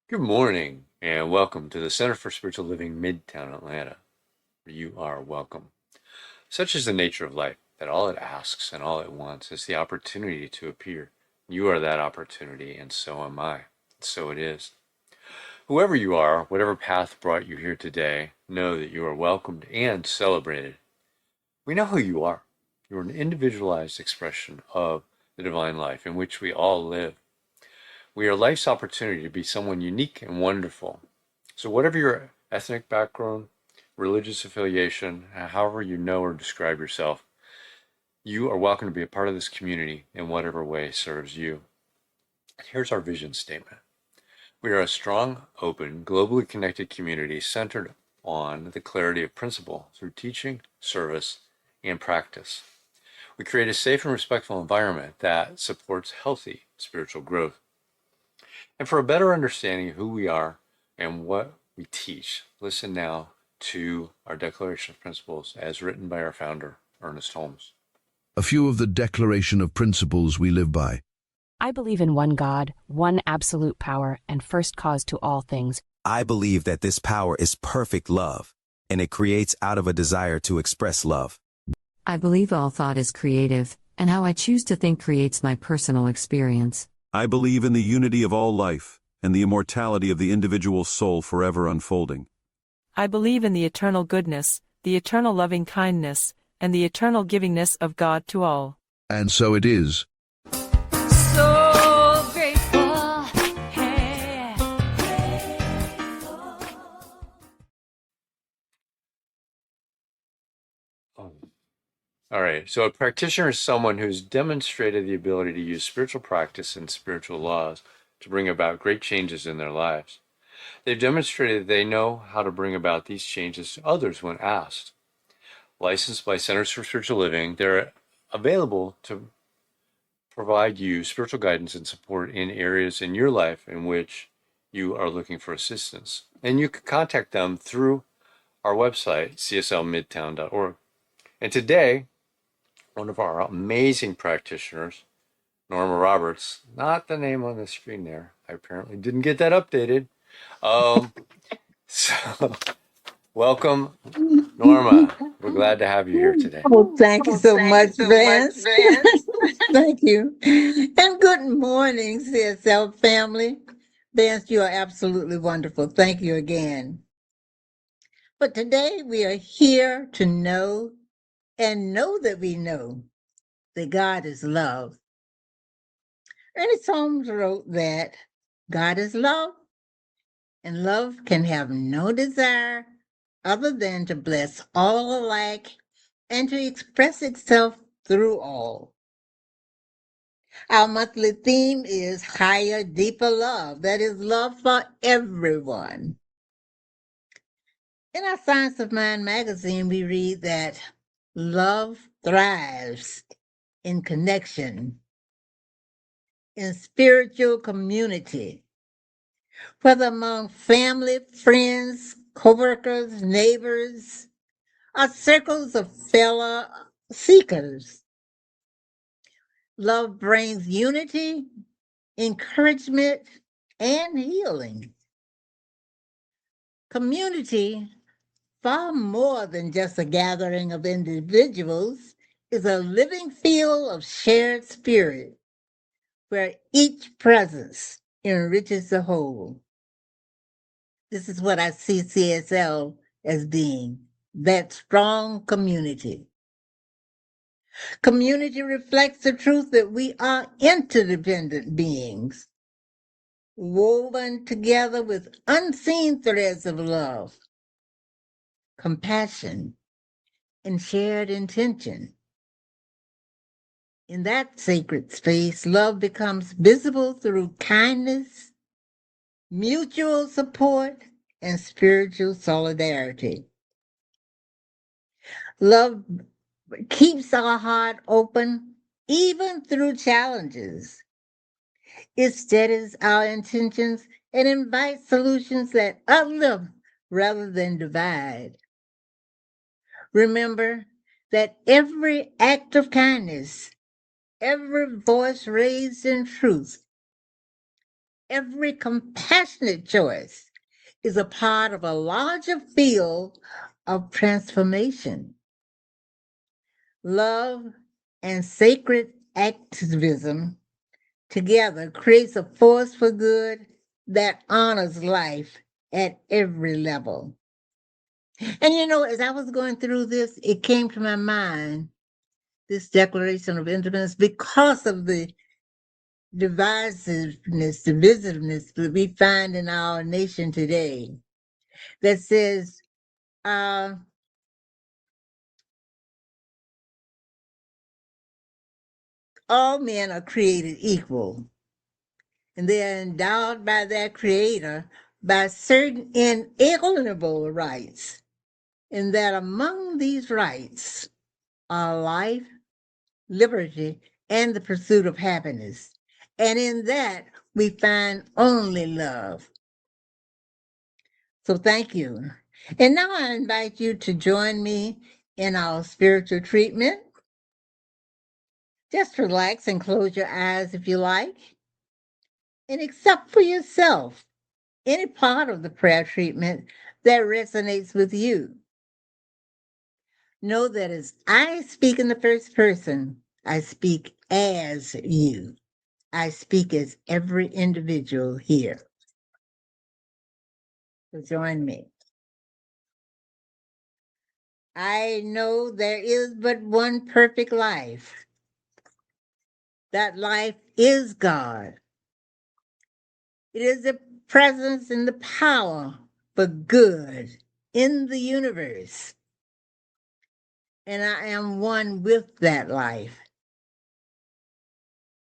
Good morning, and welcome to the Center for Spiritual Living, Midtown Atlanta, where you are welcome. Such is the nature of life, that all it asks and all it wants is the opportunity to appear. You are that opportunity, and so am I. So it is. Whoever you are, whatever path brought you here today, know that you are welcomed and celebrated. We know who you are. You are an individualized expression of the divine life in which we all live. We are life's opportunity to be someone unique and wonderful. So, whatever your ethnic background, religious affiliation, however you know or describe yourself, you are welcome to be a part of this community in whatever way serves you. Here's our vision statement. We are a strong, open, globally connected community centered on the clarity of principle through teaching, service, and practice. We create a safe and respectful environment that supports healthy spiritual growth. And for a better understanding of who we are and what we teach, listen now to our Declaration of Principles as written by our founder, Ernest Holmes. A few of the declaration of principles we live by. I believe in one God, one absolute power, and first cause to all things. I believe that this power is perfect love, and it creates out of a desire to express love. I believe all thought is creative, and how I choose to think creates my personal experience. I believe in the unity of all life, and the immortality of the individual soul forever unfolding. I believe in the eternal goodness, the eternal loving kindness, and the eternal givingness of God to all. And so it is. So grateful, hey. All right, so a practitioner is someone who's demonstrated the ability to use spiritual practice and spiritual laws to bring about great changes in their lives. They've demonstrated they know how to bring about these changes to others when asked. Licensed by Centers for Spiritual Living, they're available to provide you spiritual guidance and support in areas in your life in which you are looking for assistance. And you can contact them through our website, cslmidtown.org. And today, one of our amazing practitioners, Norma Roberts, not the name on the screen there. I apparently didn't get that updated. So welcome, Norma. We're glad to have you here today. Oh, thank you so much, Vance. Thank you. And good morning, CSL family. Vance, you are absolutely wonderful. Thank you again. But today we are here to know and know that we know that God is love. Ernest Holmes wrote that God is love, and love can have no desire other than to bless all alike and to express itself through all. Our monthly theme is higher, deeper love. That is love for everyone. In our Science of Mind magazine, we read that love thrives in connection, in spiritual community, whether among family, friends, co-workers, neighbors, or circles of fellow seekers. Love brings unity, encouragement, and healing. Community, far more than just a gathering of individuals, is a living field of shared spirit where each presence enriches the whole. This is what I see CSL as being, that strong community. Community reflects the truth that we are interdependent beings, woven together with unseen threads of love, compassion, and shared intention. In that sacred space, love becomes visible through kindness, mutual support, and spiritual solidarity. Love keeps our heart open even through challenges. It steadies our intentions and invites solutions that uplift rather than divide. Remember that every act of kindness, every voice raised in truth, Every compassionate choice is a part of a larger field of transformation. Love and sacred activism together creates a force for good that honors life at every level. And as I was going through this, it came to my mind, this Declaration of Independence, because of the divisiveness that we find in our nation today, that says, all men are created equal, and they are endowed by their Creator by certain inalienable rights, and that among these rights are life, liberty, and the pursuit of happiness. And in that, we find only love. So thank you. And now I invite you to join me in our spiritual treatment. Just relax and close your eyes if you like, and accept for yourself any part of the prayer treatment that resonates with you. Know that as I speak in the first person, I speak as you. I speak as every individual here. So join me. I know there is but one perfect life. That life is God. It is the presence and the power for good in the universe. And I am one with that life.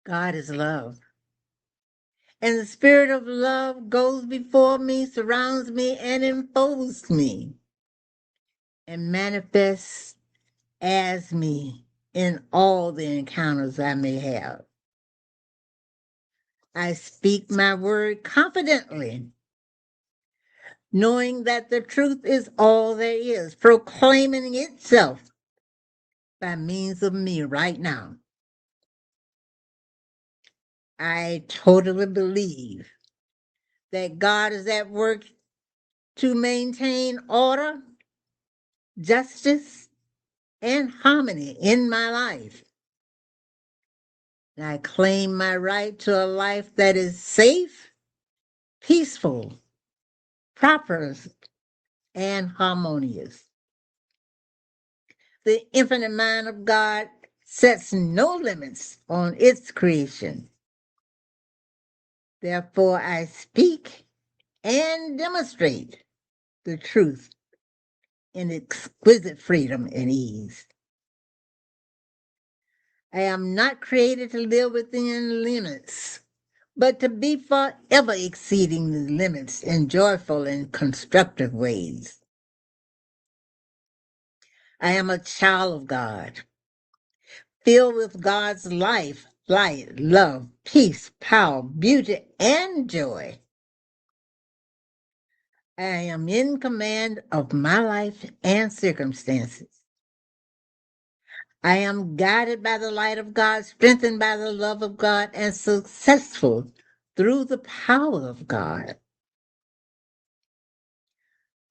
God is love. And the spirit of love goes before me, surrounds me, and enfolds me, and manifests as me in all the encounters I may have. I speak my word confidently, knowing that the truth is all there is, proclaiming itself by means of me right now. I totally believe that God is at work to maintain order, justice, and harmony in my life. And I claim my right to a life that is safe, peaceful, prosperous, and harmonious. The infinite mind of God sets no limits on its creation. Therefore, I speak and demonstrate the truth in exquisite freedom and ease. I am not created to live within limits, but to be forever exceeding the limits in joyful and constructive ways. I am a child of God, filled with God's life, light, love, peace, power, beauty, and joy. I am in command of my life and circumstances. I am guided by the light of God, strengthened by the love of God, and successful through the power of God.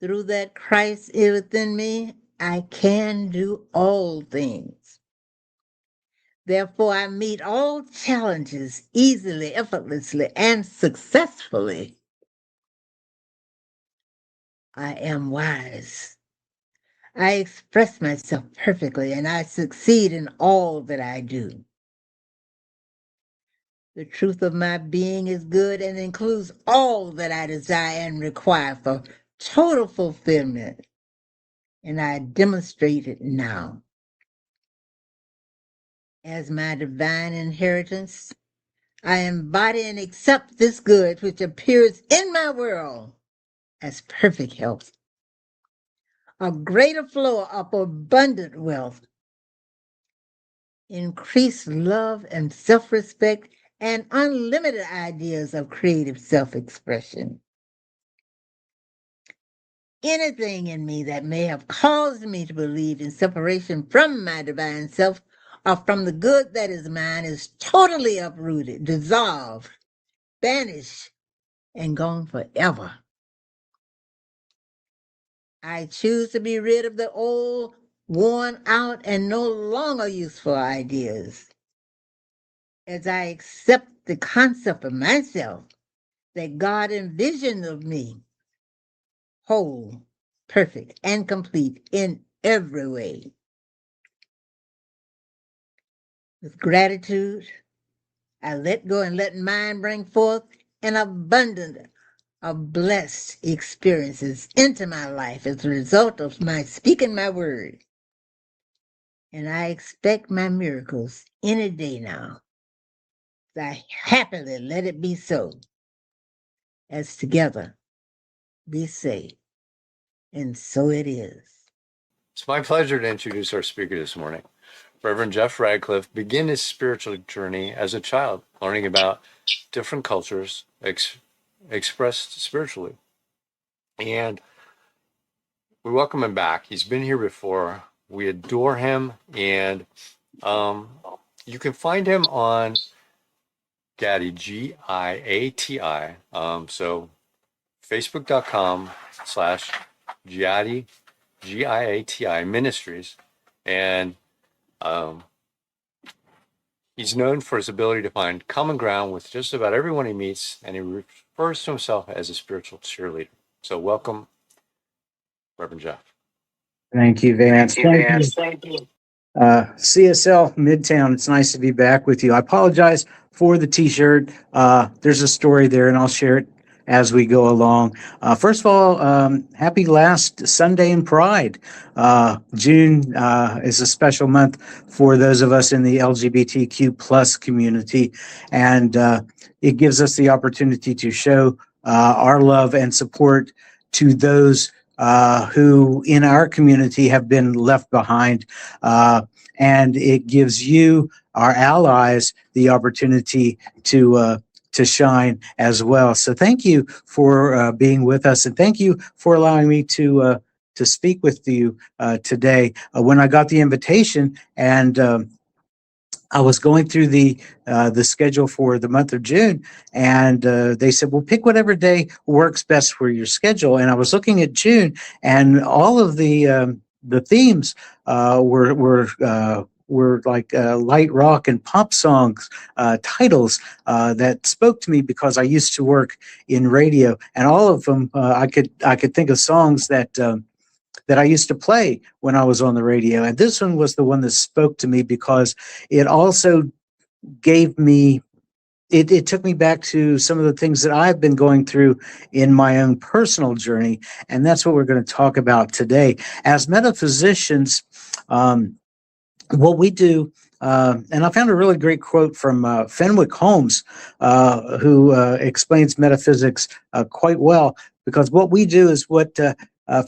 Through that Christ is within me, I can do all things. Therefore, I meet all challenges easily, effortlessly, and successfully. I am wise. I express myself perfectly, and I succeed in all that I do. The truth of my being is good and includes all that I desire and require for total fulfillment, and I demonstrate it now. As my divine inheritance, I embody and accept this good which appears in my world as perfect health, a greater flow of abundant wealth, increased love and self-respect, and unlimited ideas of creative self-expression. Anything in me that may have caused me to believe in separation from my divine self or from the good that is mine is totally uprooted, dissolved, vanished and gone forever. I choose to be rid of the old, worn out, and no longer useful ideas as I accept the concept of myself that God envisioned of me, whole, perfect, and complete in every way. With gratitude, I let go and let mine bring forth an abundance of blessed experiences into my life as a result of my speaking my word. And I expect my miracles any day now. I happily let it be so, as together we say, and so it is. It's my pleasure to introduce our speaker this morning. Reverend Jeff Radcliff began his spiritual journey as a child, learning about different cultures expressed spiritually. And we welcome him back. He's been here before. We adore him. And you can find him on Giati, Giati. So facebook.com/Giati, Giati Ministries. And he's known for his ability to find common ground with just about everyone he meets, and he refers to himself as a spiritual cheerleader. So welcome, Reverend Jeff. Thank you, Vance. Thank you. CSL Midtown, it's nice to be back with you. I apologize for the t-shirt. There's a story there, and I'll share it as we go along. First of all, happy last Sunday in Pride. June is a special month for those of us in the LGBTQ plus community, and it gives us the opportunity to show our love and support to those who in our community have been left behind. And it gives you, our allies, the opportunity to shine as well. So thank you for being with us, and thank you for allowing me to speak with you today. When I got the invitation and I was going through the schedule for the month of June, and they said, well, pick whatever day works best for your schedule. And I was looking at June, and all of the themes were like light rock and pop songs titles that spoke to me because I used to work in radio, and all of them I could think of songs that I used to play when I was on the radio. And this one was the one that spoke to me because it also gave me, it took me back to some of the things that I've been going through in my own personal journey. And that's what we're going to talk about today. As metaphysicians, what we do, and I found a really great quote from Fenwick Holmes, who explains metaphysics quite well, because what we do is what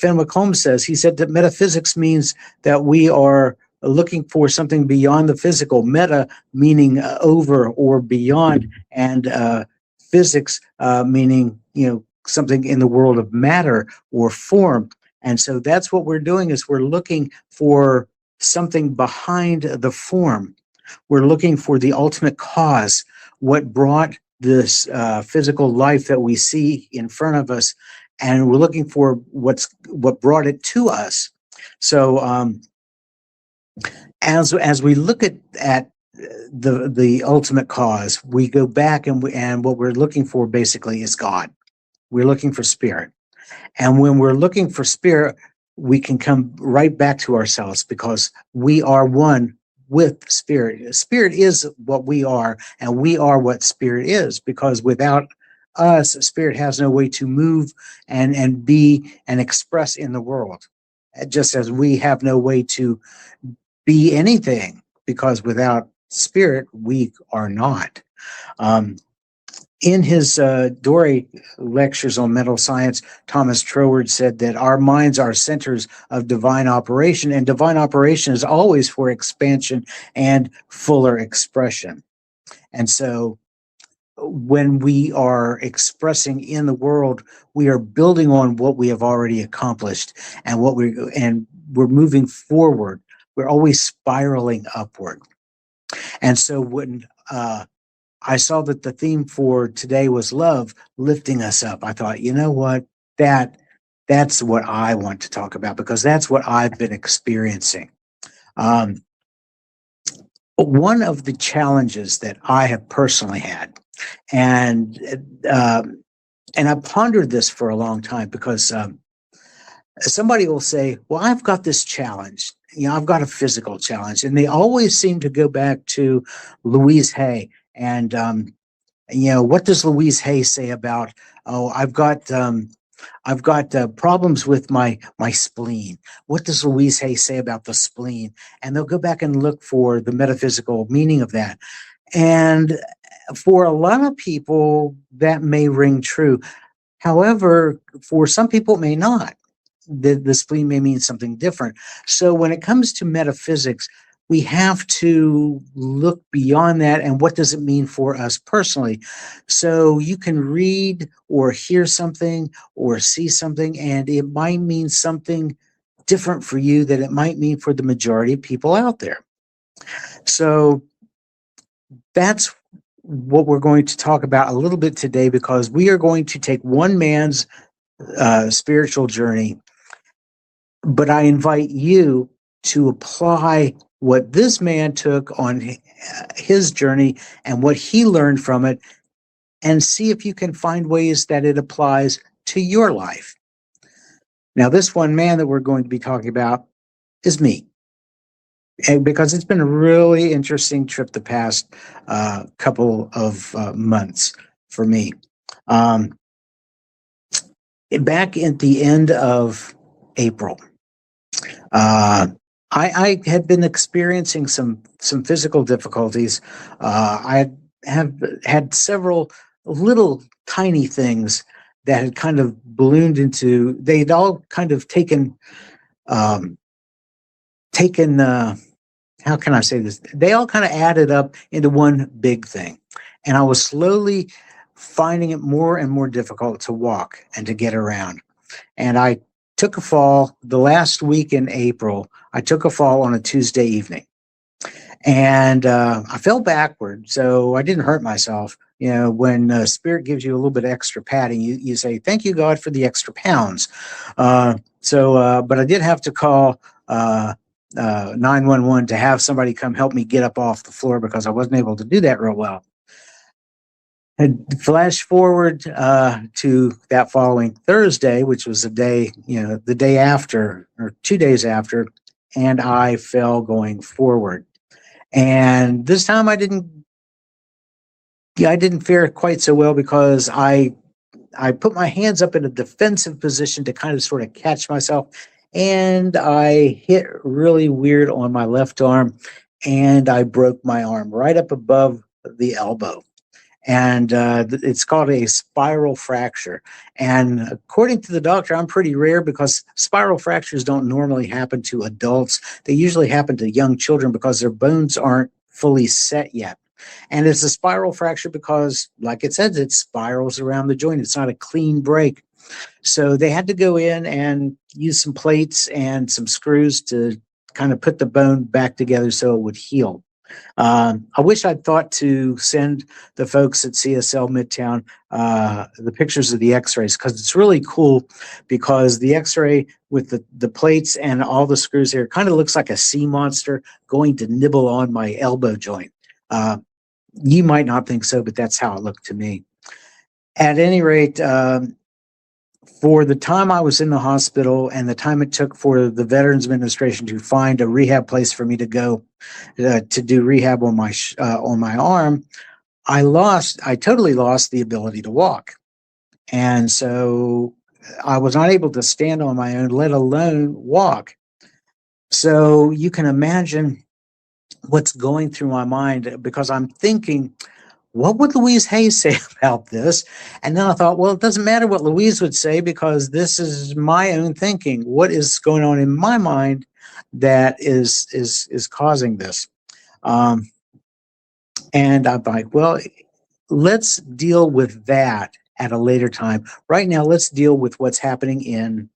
Fenwick Holmes says. He said that metaphysics means that we are looking for something beyond the physical, meta meaning over or beyond, and physics meaning, something in the world of matter or form. And so that's what we're doing, is we're looking for something behind the form. We're looking for the ultimate cause, what brought this physical life that we see in front of us, and we're looking for what brought it to us. So as we look at the ultimate cause, we go back and what we're looking for basically is God. We're looking for spirit, and when we're looking for spirit, we can come right back to ourselves because we are one with spirit. Spirit is what we are, and we are what spirit is, because without us, spirit has no way to move and be and express in the world, just as we have no way to be anything, because without spirit, we are not. In his Dory lectures on mental science, Thomas Troward said that our minds are centers of divine operation, and divine operation is always for expansion and fuller expression. And so when we are expressing in the world, we are building on what we have already accomplished, and we're moving forward. We're always spiraling upward. And so when I saw that the theme for today was love, lifting us up. I thought, you know what? That's what I want to talk about because that's what I've been experiencing. Um, one of the challenges that I have personally had, and uh, and I pondered this for a long time because somebody will say, "Well, I've got this challenge. I've got a physical challenge," and they always seem to go back to Louise Hay and what does Louise Hay say about, oh, I've got problems with my spleen. What does Louise Hay say about the spleen? And they'll go back and look for the metaphysical meaning of that. And for a lot of people, that may ring true. However, for some people, it may not. The spleen may mean something different. So when it comes to metaphysics, we have to look beyond that and what does it mean for us personally. So you can read or hear something or see something, and it might mean something different for you than it might mean for the majority of people out there. So that's what we're going to talk about a little bit today, because we are going to take one man's spiritual journey, but I invite you to apply what this man took on his journey and what he learned from it, and see if you can find ways that it applies to your life. Now, this one man that we're going to be talking about is me, and because it's been a really interesting trip the past couple of months for me. Back at the end of April, I had been experiencing some physical difficulties. I have had several little tiny things that had kind of ballooned into. They'd all kind of taken. How can I say this? They all kind of added up into one big thing, and I was slowly finding it more and more difficult to walk and to get around. And I took a fall the last week in April. I took a fall on a Tuesday evening, and I fell backward, so I didn't hurt myself. When Spirit gives you a little bit extra padding, you say, "Thank you, God, for the extra pounds." But I did have to call 911 to have somebody come help me get up off the floor because I wasn't able to do that real well. And flash forward to that following Thursday, which was the day after, or 2 days after, and I fell going forward. And this time I didn't fare quite so well because I put my hands up in a defensive position to kind of sort of catch myself, and I hit really weird on my left arm, and I broke my arm right up above the elbow. And it's called a spiral fracture. And according to the doctor, I'm pretty rare because spiral fractures don't normally happen to adults. They usually happen to young children because their bones aren't fully set yet. And it's a spiral fracture because, like it says, it spirals around the joint. It's not a clean break. So they had to go in and use some plates and some screws to kind of put the bone back together so it would heal. I wish I'd thought to send the folks at CSL Midtown the pictures of the x-rays, because it's really cool, because the x-ray with the plates and all the screws there kind of looks like a sea monster going to nibble on my elbow joint. You might not think so, but that's how it looked to me. At any rate, for the time I was in the hospital and the time it took for the Veterans Administration to find a rehab place for me to go to do rehab on my arm, I totally lost the ability to walk. And so I was not able to stand on my own, let alone walk. So you can imagine what's going through my mind, because I'm thinking, what would Louise Hay say about this? And then I thought, well, it doesn't matter what Louise would say, because this is my own thinking. What is going on in my mind that is causing this? And I'm like, well, let's deal with that at a later time. Right now, let's deal with what's happening in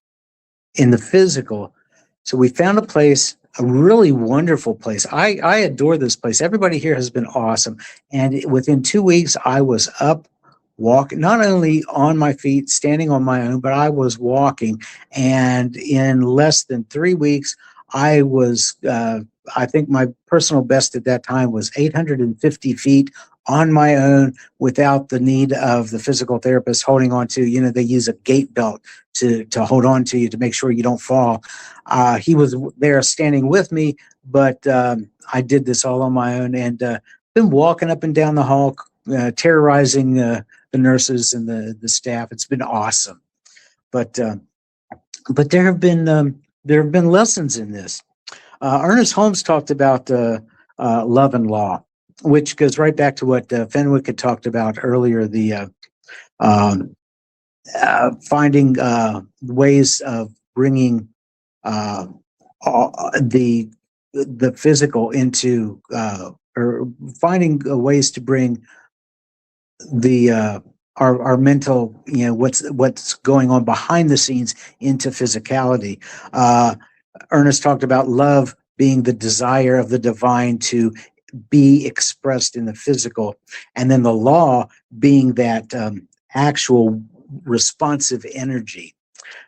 the physical. So we found a place a really wonderful place. I adore this place. Everybody here has been awesome. And within 2 weeks, I was up walking, not only on my feet, standing on my own, but I was walking. And in less than 3 weeks, I was, I think my personal best at that time was 850 feet on my own without the need of the physical therapist holding on to, they use a gait belt to hold on to you to make sure you don't fall. He was there standing with me, but I did this all on my own, and been walking up and down the hall, terrorizing the nurses and the staff. It's been awesome. But there have been lessons in this. Ernest Holmes talked about love and law, which goes right back to what Fenwick had talked about earlier, the finding ways of bringing the physical into, or finding ways to bring the our mental, what's going on behind the scenes into physicality. Ernest talked about love being the desire of the divine to be expressed in the physical, and then the law being that actual responsive energy.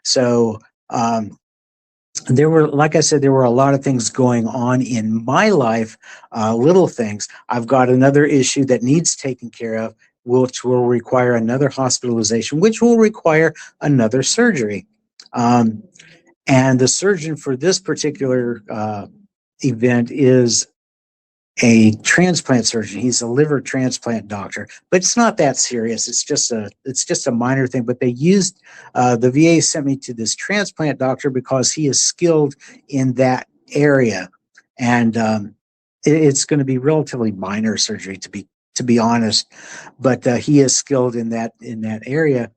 So there were, like I said, there were a lot of things going on in my life, little things. I've got another issue that needs taken care of, which will require another hospitalization, which will require another surgery. And the surgeon for this particular event is a transplant surgeon. He's a liver transplant doctor, but it's not that serious. It's just a minor thing. But they used the VA sent me to this transplant doctor because he is skilled in that area, and it's going to be relatively minor surgery to be honest. But he is skilled in that area.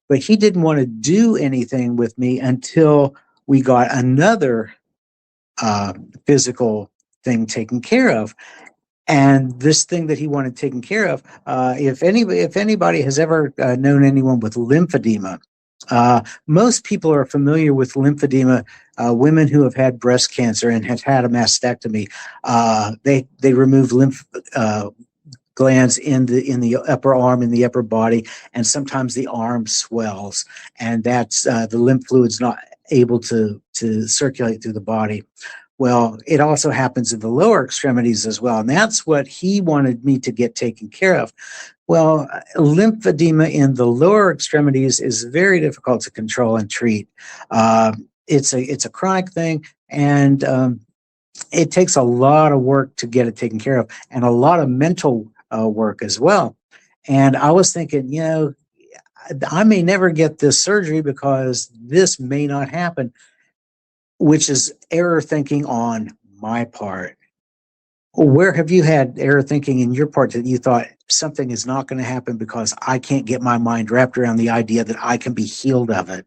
But he didn't want to do anything with me until we got another physical thing taken care of. And this thing that he wanted taken care of, if anybody has ever known anyone with lymphedema, most people are familiar with lymphedema. Women who have had breast cancer and have had a mastectomy, they remove lymph glands in the upper arm, in the upper body, and sometimes the arm swells, and that's the lymph fluid's not able to circulate through the body. Well, it also happens in the lower extremities as well, and that's what he wanted me to get taken care of. Well, lymphedema in the lower extremities is very difficult to control and treat. It's a chronic thing, and it takes a lot of work to get it taken care of, and a lot of mental work as well. And I was thinking, I may never get this surgery because this may not happen, which is error thinking on my part. Where have you had error thinking in your part that you thought something is not going to happen because I can't get my mind wrapped around the idea that I can be healed of it?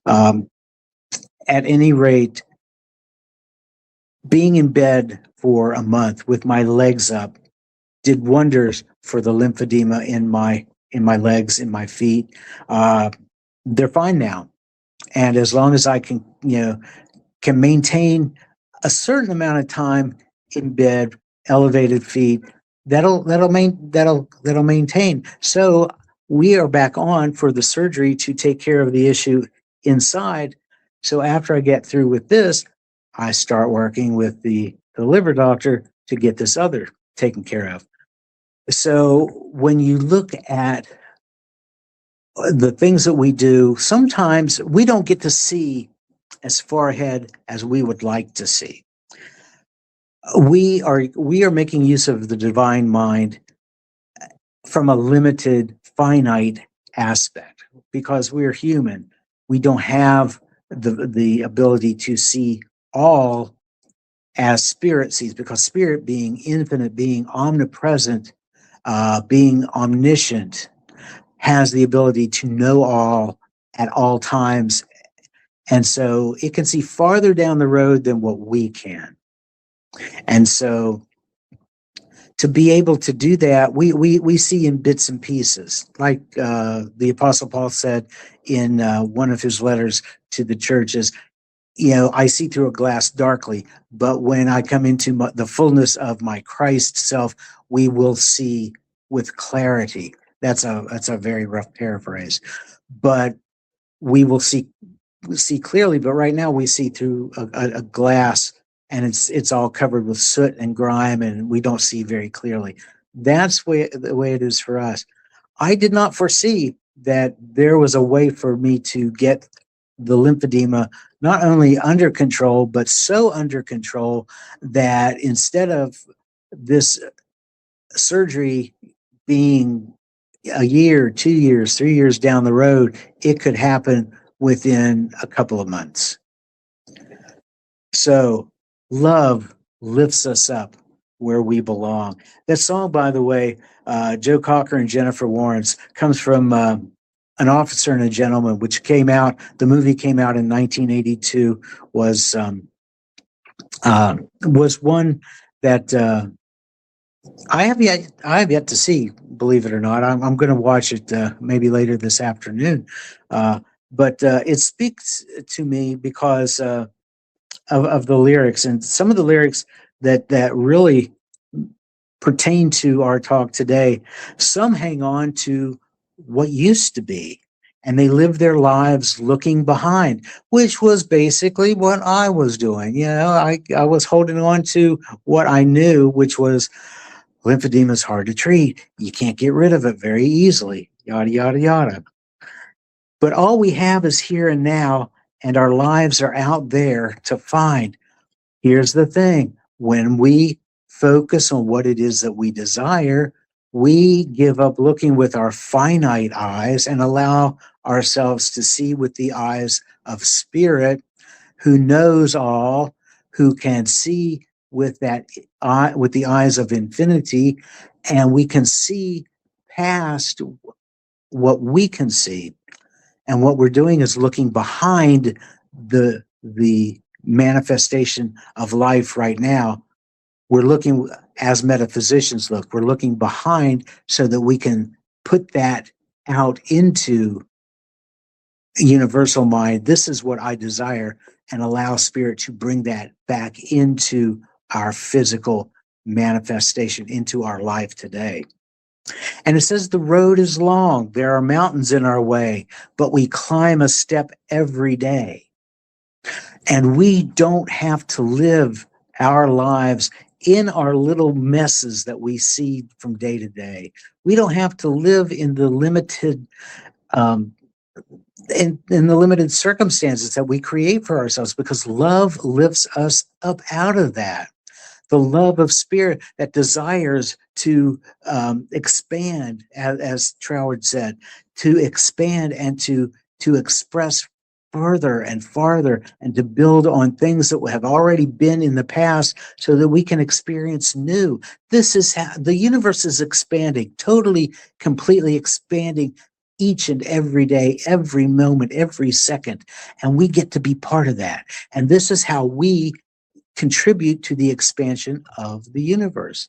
At any rate, being in bed for a month with my legs up did wonders for the lymphedema in my legs, in my feet. They're fine now. And as long as I can maintain a certain amount of time in bed, elevated feet, that'll maintain. So we are back on for the surgery to take care of the issue inside. So after I get through with this, I start working with the liver doctor to get this other taken care of. So when you look at the things that we do, sometimes we don't get to see as far ahead as we would like to see. We are making use of the divine mind from a limited, finite aspect because we're human. We don't have the ability to see all as spirit sees, because spirit, being infinite, being omnipresent, being omniscient, has the ability to know all at all times. And so it can see farther down the road than what we can. And so to be able to do that, we see in bits and pieces, like the Apostle Paul said in one of his letters to the churches. I see through a glass darkly, but when I come into the fullness of my Christ self, we will see with clarity. That's a very rough paraphrase, but we will see clearly. But right now we see through a glass, and it's all covered with soot and grime, and we don't see very clearly. That's the way it is for us. I did not foresee that there was a way for me to get the lymphedema not only under control, but so under control that instead of this surgery being a year, 2 years, 3 years down the road, it could happen within a couple of months. So love lifts us up where we belong. That song, by the way, Joe Cocker and Jennifer Warnes, comes from An Officer and a Gentleman, which came out, the movie came out in 1982, was one that I have yet to see, believe it or not. I'm going to watch it maybe later this afternoon. But it speaks to me because of the lyrics, and some of the lyrics that really pertain to our talk today. Some hang on to what used to be, and they live their lives looking behind, which was basically what I was doing. I was holding on to what I knew, which was lymphedema is hard to treat. You can't get rid of it very easily, yada, yada, yada. But all we have is here and now, and our lives are out there to find. Here's the thing. When we focus on what it is that we desire, we give up looking with our finite eyes and allow ourselves to see with the eyes of Spirit, who knows all, who can see with that eye, with the eyes of infinity, and we can see past what we can see. And what we're doing is looking behind the manifestation of life right now. We're looking, as metaphysicians look, we're looking behind so that we can put that out into universal mind. This is what I desire, and allow Spirit to bring that back into our physical manifestation, into our life today. And it says the road is long. There are mountains in our way, but we climb a step every day. And we don't have to live our lives in our little messes that we see from day to day. We don't have to live in the limited in the limited circumstances that we create for ourselves, because love lifts us up out of that. The love of Spirit that desires to expand, as Troward said, to expand and to express further and farther, and to build on things that have already been in the past so that we can experience new. This is how the universe is expanding, totally, completely expanding each and every day, every moment, every second. And we get to be part of that. And this is how we contribute to the expansion of the universe.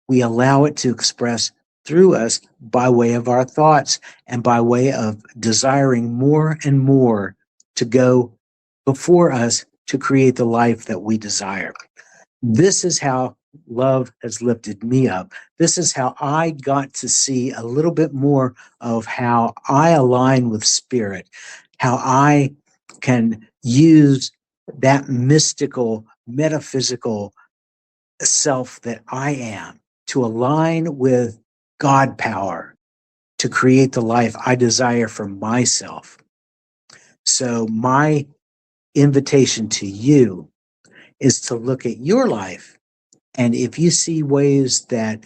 We allow it to express through us by way of our thoughts and by way of desiring more and more to go before us to create the life that we desire. This is how love has lifted me up. This is how I got to see a little bit more of how I align with Spirit, how I can use that mystical, metaphysical self that I am to align with God power to create the life I desire for myself. So my invitation to you is to look at your life, and if you see ways that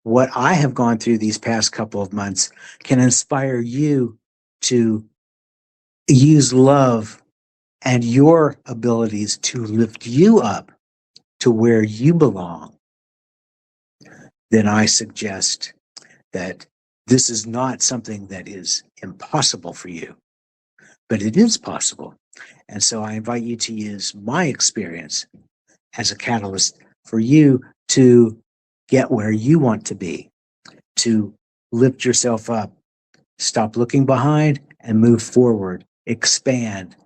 what I have gone through these past couple of months can inspire you to use love and your abilities to lift you up to where you belong, then I suggest that this is not something that is impossible for you, but it is possible. And so I invite you to use my experience as a catalyst for you to get where you want to be, to lift yourself up, stop looking behind and move forward, expand,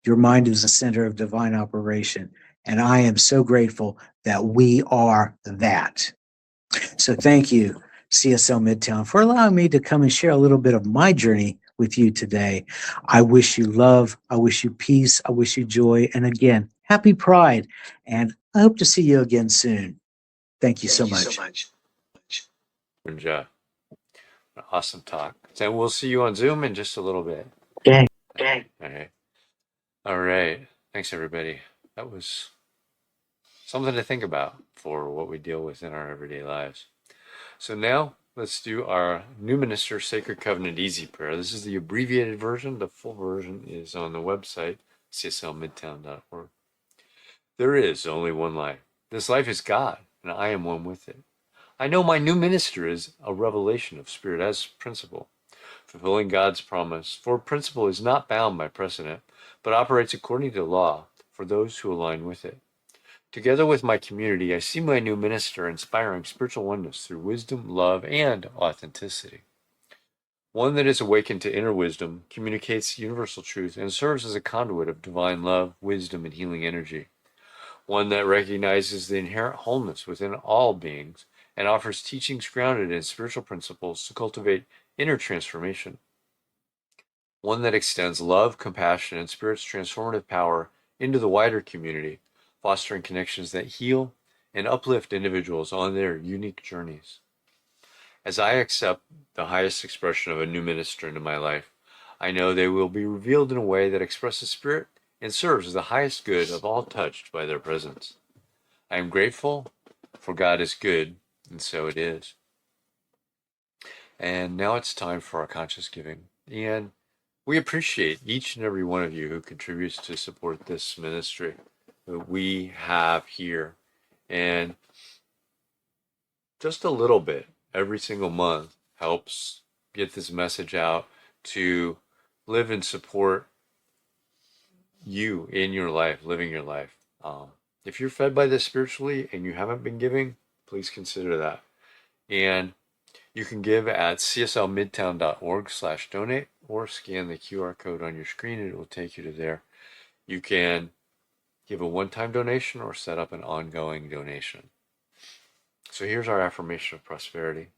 Your mind is the center of divine operation. And I am so grateful that we are that. So thank you, CSL Midtown, for allowing me to come and share a little bit of my journey with you today. I wish you love. I wish you peace. I wish you joy. And again, happy Pride. And I hope to see you again soon. Thank you so much. Good job. Awesome talk. So we'll see you on Zoom in just a little bit. Okay. All right. All right. Thanks, everybody. That was something to think about for what we deal with in our everyday lives. So now let's do our New Minister Sacred Covenant Easy Prayer. This is the abbreviated version. The full version is on the website, cslmidtown.org. There is only one life. This life is God, and I am one with it. I know my new minister is a revelation of Spirit as principle, fulfilling God's promise, for principle is not bound by precedent, but operates according to law for those who align with it. Together with my community, I see my new minister inspiring spiritual oneness through wisdom, love, and authenticity. One that is awakened to inner wisdom, communicates universal truth, and serves as a conduit of divine love, wisdom, and healing energy. One that recognizes the inherent wholeness within all beings and offers teachings grounded in spiritual principles to cultivate inner transformation. One that extends love, compassion, and Spirit's transformative power into the wider community, fostering connections that heal and uplift individuals on their unique journeys. As I accept the highest expression of a new minister into my life, I know they will be revealed in a way that expresses Spirit and serves as the highest good of all touched by their presence. I am grateful, for God is good, and so it is. And now it's time for our conscious giving. And we appreciate each and every one of you who contributes to support this ministry that we have here. And just a little bit every single month helps get this message out to live and support you in your life, living your life. If you're fed by this spiritually and you haven't been giving, please consider that. And you can give at cslmidtown.org/donate or scan the QR code on your screen and it will take you to there. You can give a one-time donation or set up an ongoing donation. So here's our affirmation of prosperity.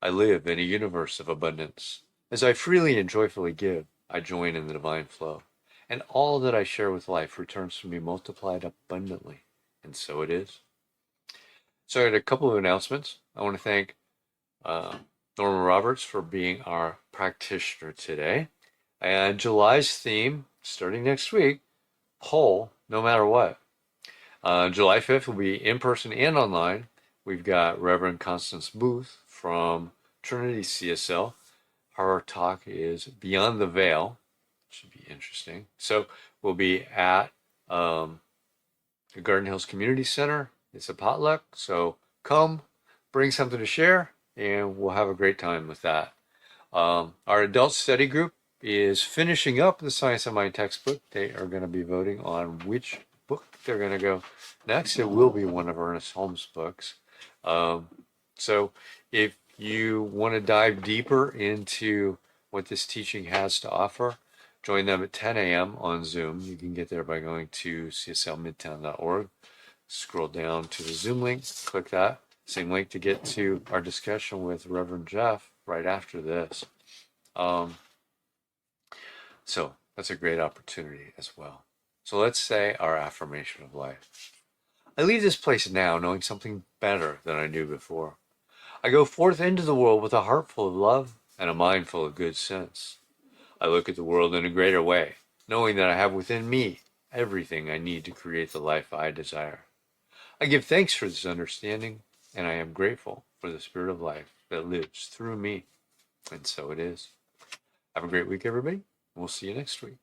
I live in a universe of abundance. As I freely and joyfully give, I join in the divine flow. And all that I share with life returns to me multiplied abundantly. And so it is. So I had a couple of announcements. I want to thank Norma Roberts for being our practitioner today. And July's theme, starting next week, whole, no matter what. July 5th will be in person and online. We've got Reverend Constance Booth from Trinity CSL. Her talk is Beyond the Veil. Should be interesting. So we'll be at the Garden Hills Community Center. It's a potluck. So come, bring something to share, and we'll have a great time with that. Our adult study group is finishing up the Science of Mind textbook. They are going to be voting on which book they're going to go next. It will be one of Ernest Holmes' books. So if you want to dive deeper into what this teaching has to offer, join them at 10 a.m. on Zoom. You can get there by going to cslmidtown.org. Scroll down to the Zoom link, click that. Same link to get to our discussion with Reverend Jeff right after this. So that's a great opportunity as well. So let's say our affirmation of life. I leave this place now knowing something better than I knew before. I go forth into the world with a heart full of love and a mind full of good sense. I look at the world in a greater way, knowing that I have within me everything I need to create the life I desire. I give thanks for this understanding, and I am grateful for the Spirit of life that lives through me. And so it is. Have a great week, everybody. We'll see you next week.